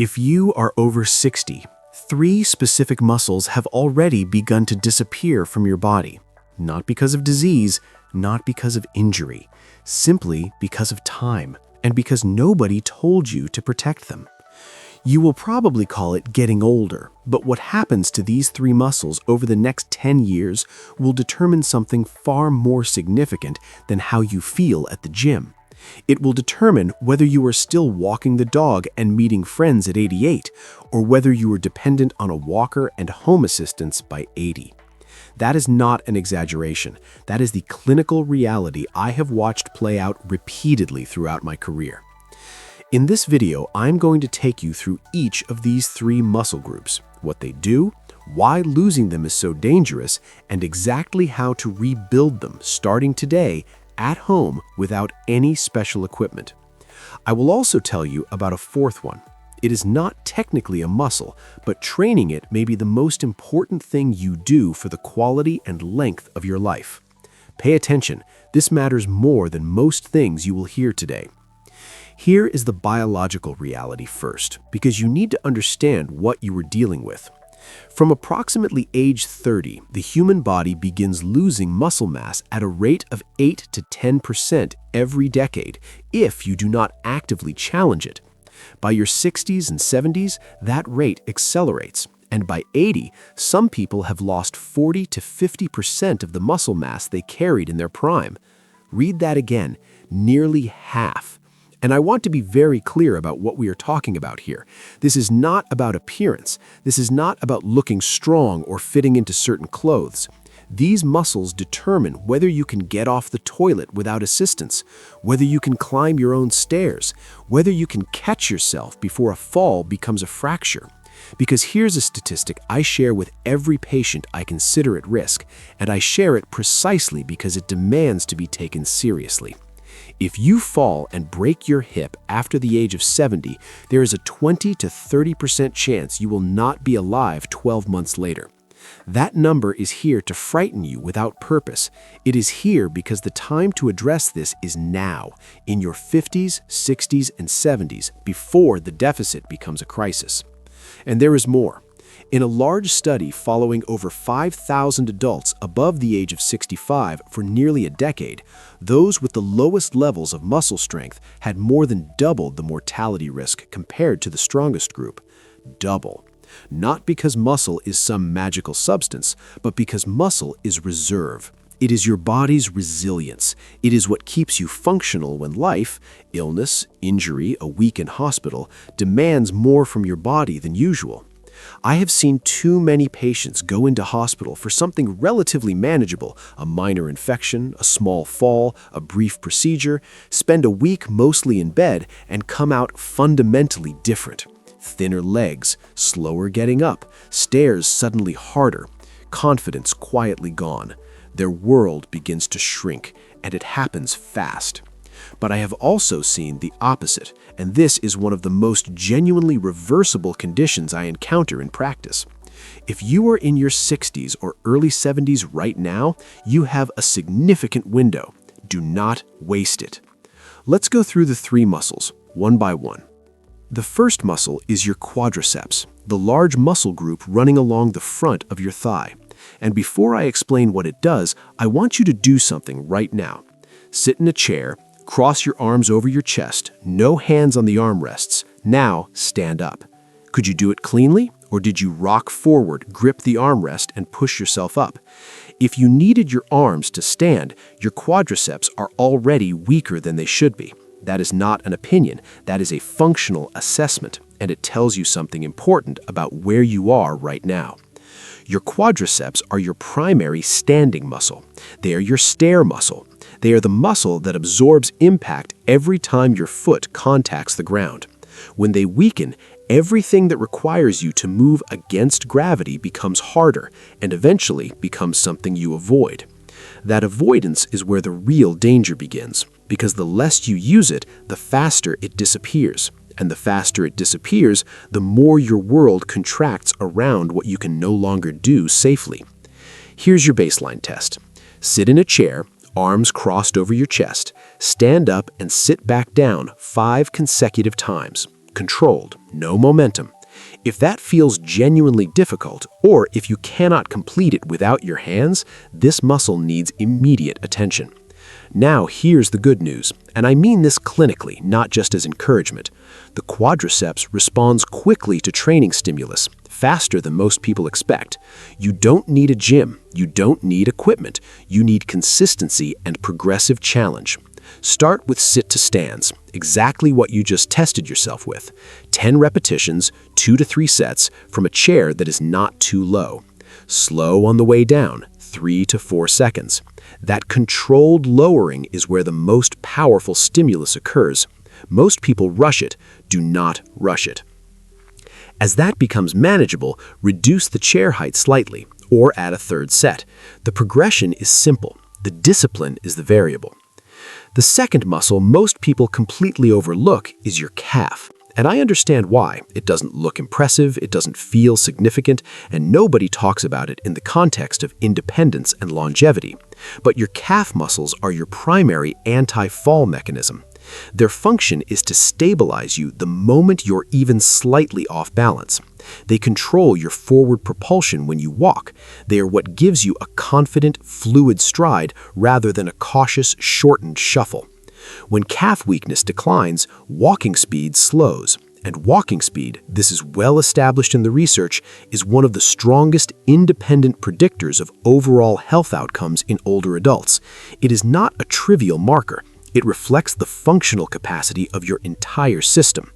If you are over 60, three specific muscles have already begun to disappear from your body. Not because of disease, not because of injury, simply because of time, and because nobody told you to protect them. You will probably call it getting older, but what happens to these three muscles over the next 10 years will determine something far more significant than how you feel at the gym. It will determine whether you are still walking the dog and meeting friends at 88, or whether you are dependent on a walker and home assistance by 80. That is not an exaggeration. That is the clinical reality I have watched play out repeatedly throughout my career. In this video, I'm going to take you through each of these three muscle groups, what they do, why losing them is so dangerous, and exactly how to rebuild them starting today at home without any special equipment. I will also tell you about a fourth one. It is not technically a muscle, but training it may be the most important thing you do for the quality and length of your life. Pay attention, this matters more than most things you will hear today. Here is the biological reality first, because you need to understand what you are dealing with. From approximately age 30, the human body begins losing muscle mass at a rate of 8 to 10% every decade if you do not actively challenge it. By your 60s and 70s, that rate accelerates, and by 80, some people have lost 40 to 50% of the muscle mass they carried in their prime. Read that again, nearly half. And I want to be very clear about what we are talking about here. This is not about appearance. This is not about looking strong or fitting into certain clothes. These muscles determine whether you can get off the toilet without assistance, whether you can climb your own stairs, whether you can catch yourself before a fall becomes a fracture. Because here's a statistic I share with every patient I consider at risk, and I share it precisely because it demands to be taken seriously. If you fall and break your hip after the age of 70, there is a 20 to 30% chance you will not be alive 12 months later. That number is here to frighten you without purpose. It is here because the time to address this is now, in your 50s, 60s, and 70s, before the deficit becomes a crisis. And there is more. In a large study following over 5,000 adults above the age of 65 for nearly a decade, those with the lowest levels of muscle strength had more than doubled the mortality risk compared to the strongest group. Double. Not because muscle is some magical substance, but because muscle is reserve. It is your body's resilience. It is what keeps you functional when life, illness, injury, a week in hospital, demands more from your body than usual. I have seen too many patients go into hospital for something relatively manageable, a minor infection, a small fall, a brief procedure, spend a week mostly in bed, and come out fundamentally different. Thinner legs, slower getting up, stairs suddenly harder, confidence quietly gone. Their world begins to shrink, and it happens fast. But I have also seen the opposite, and this is one of the most genuinely reversible conditions I encounter in practice. If you are in your 60s or early 70s right now, you have a significant window. Do not waste it. Let's go through the three muscles, one by one. The first muscle is your quadriceps, the large muscle group running along the front of your thigh. And before I explain what it does, I want you to do something right now. Sit in a chair, cross your arms over your chest, no hands on the armrests. Now stand up. Could you do it cleanly, or did you rock forward, grip the armrest, and push yourself up? If you needed your arms to stand, your quadriceps are already weaker than they should be. That is not an opinion, that is a functional assessment, and it tells you something important about where you are right now. Your quadriceps are your primary standing muscle. They are your stair muscle. They are the muscle that absorbs impact every time your foot contacts the ground. When they weaken, everything that requires you to move against gravity becomes harder and eventually becomes something you avoid. That avoidance is where the real danger begins, because the less you use it, the faster it disappears. And the faster it disappears, the more your world contracts around what you can no longer do safely. Here's your baseline test. Sit in a chair, arms crossed over your chest. Stand up and sit back down 5 consecutive times. controlled, no momentum. If that feels genuinely difficult, or if you cannot complete it without your hands, this muscle needs immediate attention. Now here's the good news, and I mean this clinically, not just as encouragement. The quadriceps responds quickly to training stimulus, faster than most people expect. You don't need a gym, you don't need equipment, you need consistency and progressive challenge. Start with sit to stands, exactly what you just tested yourself with. 10 repetitions, 2 to 3 sets, from a chair that is not too low. Slow on the way down, 3 to 4 seconds. That controlled lowering is where the most powerful stimulus occurs. Most people rush it. Do not rush it. As that becomes manageable, reduce the chair height slightly, or add a third set. The progression is simple. The discipline is the variable. The second muscle most people completely overlook is your calf. And I understand why. It doesn't look impressive, it doesn't feel significant, and nobody talks about it in the context of independence and longevity. But your calf muscles are your primary anti-fall mechanism. Their function is to stabilize you the moment you're even slightly off balance. They control your forward propulsion when you walk. They are what gives you a confident, fluid stride rather than a cautious, shortened shuffle. When calf weakness declines, walking speed slows. And walking speed, this is well established in the research, is one of the strongest independent predictors of overall health outcomes in older adults. It is not a trivial marker. It reflects the functional capacity of your entire system.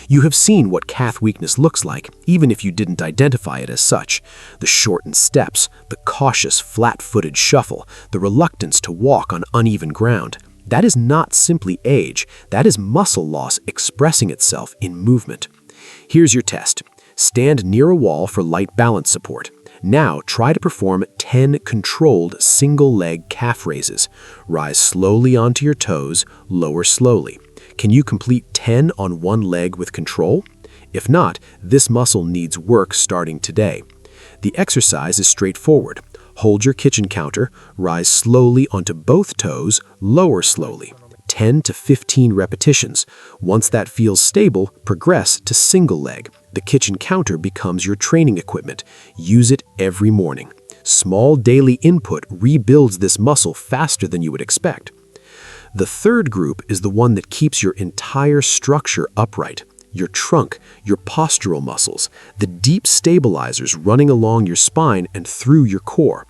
You have seen what calf weakness looks like, even if you didn't identify it as such. The shortened steps, the cautious, flat-footed shuffle, the reluctance to walk on uneven ground. That is not simply age, that is muscle loss expressing itself in movement. Here's your test. Stand near a wall for light balance support. Now try to perform 10 controlled single-leg calf raises. Rise slowly onto your toes, lower slowly. Can you complete 10 on one leg with control? If not, this muscle needs work starting today. The exercise is straightforward. Hold your kitchen counter, rise slowly onto both toes, lower slowly. 10 to 15 repetitions. Once that feels stable, progress to single leg. The kitchen counter becomes your training equipment. Use it every morning. Small daily input rebuilds this muscle faster than you would expect. The third group is the one that keeps your entire structure upright. Your trunk, your postural muscles, the deep stabilizers running along your spine and through your core.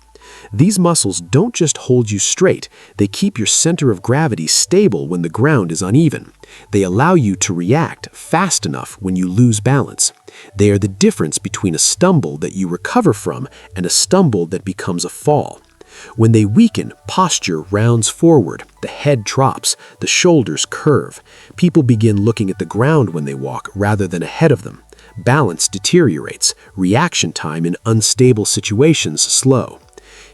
These muscles don't just hold you straight, they keep your center of gravity stable when the ground is uneven. They allow you to react fast enough when you lose balance. They are the difference between a stumble that you recover from and a stumble that becomes a fall. When they weaken, posture rounds forward, the head drops, the shoulders curve. People begin looking at the ground when they walk rather than ahead of them. Balance deteriorates, reaction time in unstable situations slow.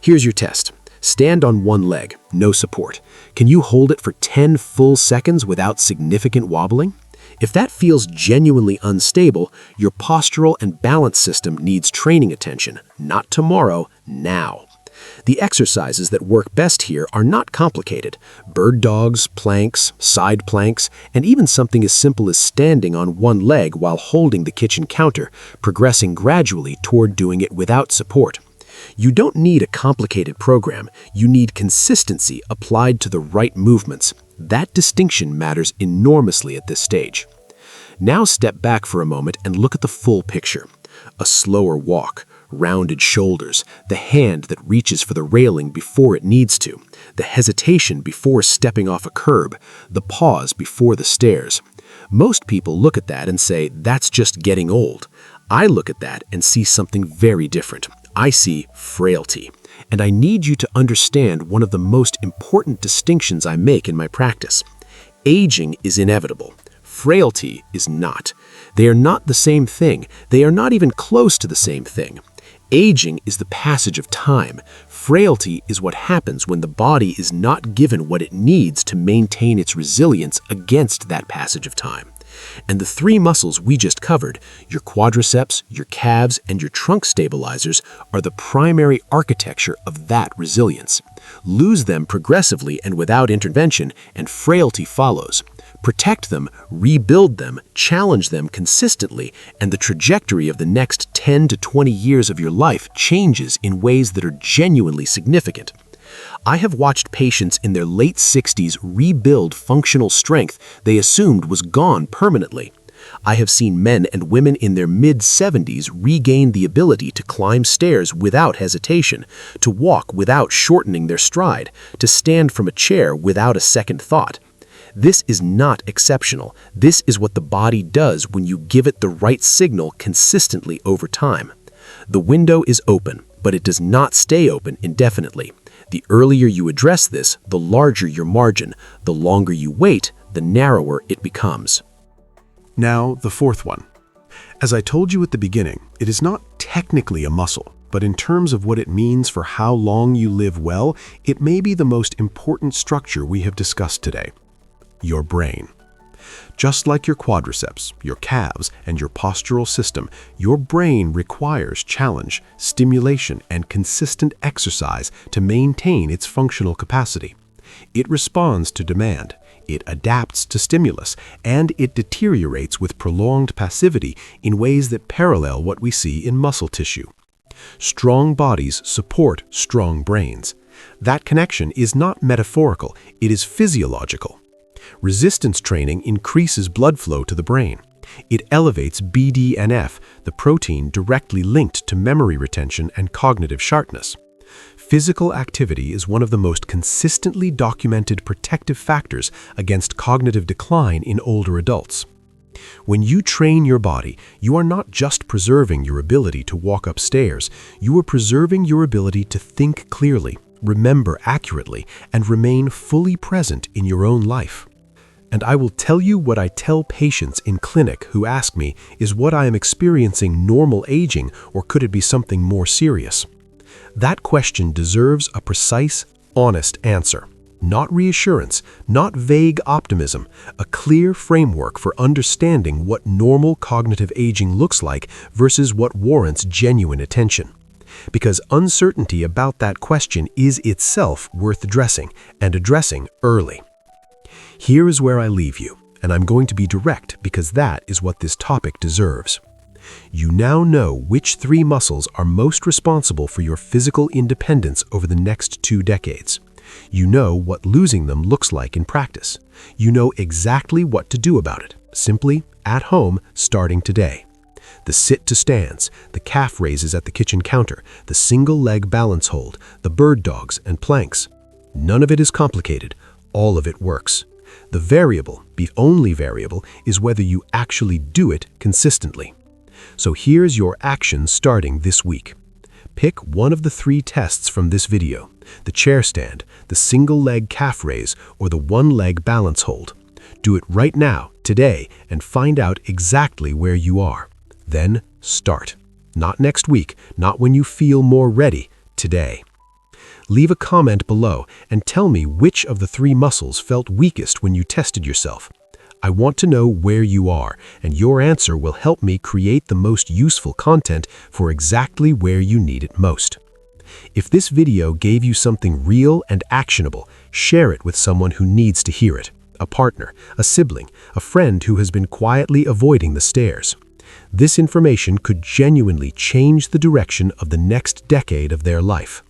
Here's your test. Stand on one leg, no support. Can you hold it for 10 full seconds without significant wobbling? If that feels genuinely unstable, your postural and balance system needs training attention, not tomorrow, now. The exercises that work best here are not complicated. Bird dogs, planks, side planks, and even something as simple as standing on one leg while holding the kitchen counter, progressing gradually toward doing it without support. You don't need a complicated program, you need consistency applied to the right movements. That distinction matters enormously at this stage. Now step back for a moment and look at the full picture. A slower walk, rounded shoulders, the hand that reaches for the railing before it needs to, the hesitation before stepping off a curb, the pause before the stairs. Most people look at that and say, that's just getting old. I look at that and see something very different. I see frailty. And I need you to understand one of the most important distinctions I make in my practice. Aging is inevitable. Frailty is not. They are not the same thing. They are not even close to the same thing. Aging is the passage of time. Frailty is what happens when the body is not given what it needs to maintain its resilience against that passage of time. And the three muscles we just covered, your quadriceps, your calves, and your trunk stabilizers, are the primary architecture of that resilience. Lose them progressively and without intervention, and frailty follows. Protect them, rebuild them, challenge them consistently, and the trajectory of the next 10 to 20 years of your life changes in ways that are genuinely significant. I have watched patients in their late 60s rebuild functional strength they assumed was gone permanently. I have seen men and women in their mid-70s regain the ability to climb stairs without hesitation, to walk without shortening their stride, to stand from a chair without a second thought. This is not exceptional. This is what the body does when you give it the right signal consistently over time. The window is open, but it does not stay open indefinitely. The earlier you address this, the larger your margin. The longer you wait, the narrower it becomes. Now, the fourth one. As I told you at the beginning, it is not technically a muscle, but in terms of what it means for how long you live well, it may be the most important structure we have discussed today. Your brain. Just like your quadriceps, your calves, and your postural system, your brain requires challenge, stimulation, and consistent exercise to maintain its functional capacity. It responds to demand, it adapts to stimulus, and it deteriorates with prolonged passivity in ways that parallel what we see in muscle tissue. Strong bodies support strong brains. That connection is not metaphorical, it is physiological. Resistance training increases blood flow to the brain. It elevates BDNF, the protein directly linked to memory retention and cognitive sharpness. Physical activity is one of the most consistently documented protective factors against cognitive decline in older adults. When you train your body, you are not just preserving your ability to walk upstairs, you are preserving your ability to think clearly, remember accurately, and remain fully present in your own life. And I will tell you what I tell patients in clinic who ask me, is what I am experiencing normal aging, or could it be something more serious? That question deserves a precise, honest answer. Not reassurance, not vague optimism, a clear framework for understanding what normal cognitive aging looks like versus what warrants genuine attention. Because uncertainty about that question is itself worth addressing, and addressing early. Here is where I leave you, and I'm going to be direct because that is what this topic deserves. You now know which 3 muscles are most responsible for your physical independence over the next 2 decades. You know what losing them looks like in practice. You know exactly what to do about it, simply, at home, starting today. The sit-to stands, the calf raises at the kitchen counter, the single-leg balance hold, the bird dogs and planks. None of it is complicated. All of it works. The variable, the only variable, is whether you actually do it consistently. So here's your action starting this week. Pick one of the 3 tests from this video, the chair stand, the single-leg calf raise, or the one-leg balance hold. Do it right now, today, and find out exactly where you are. Then start. Not next week, not when you feel more ready, today. Leave a comment below and tell me which of the 3 muscles felt weakest when you tested yourself. I want to know where you are, and your answer will help me create the most useful content for exactly where you need it most. If this video gave you something real and actionable, share it with someone who needs to hear it. A partner, a sibling, a friend who has been quietly avoiding the stairs. This information could genuinely change the direction of the next decade of their life.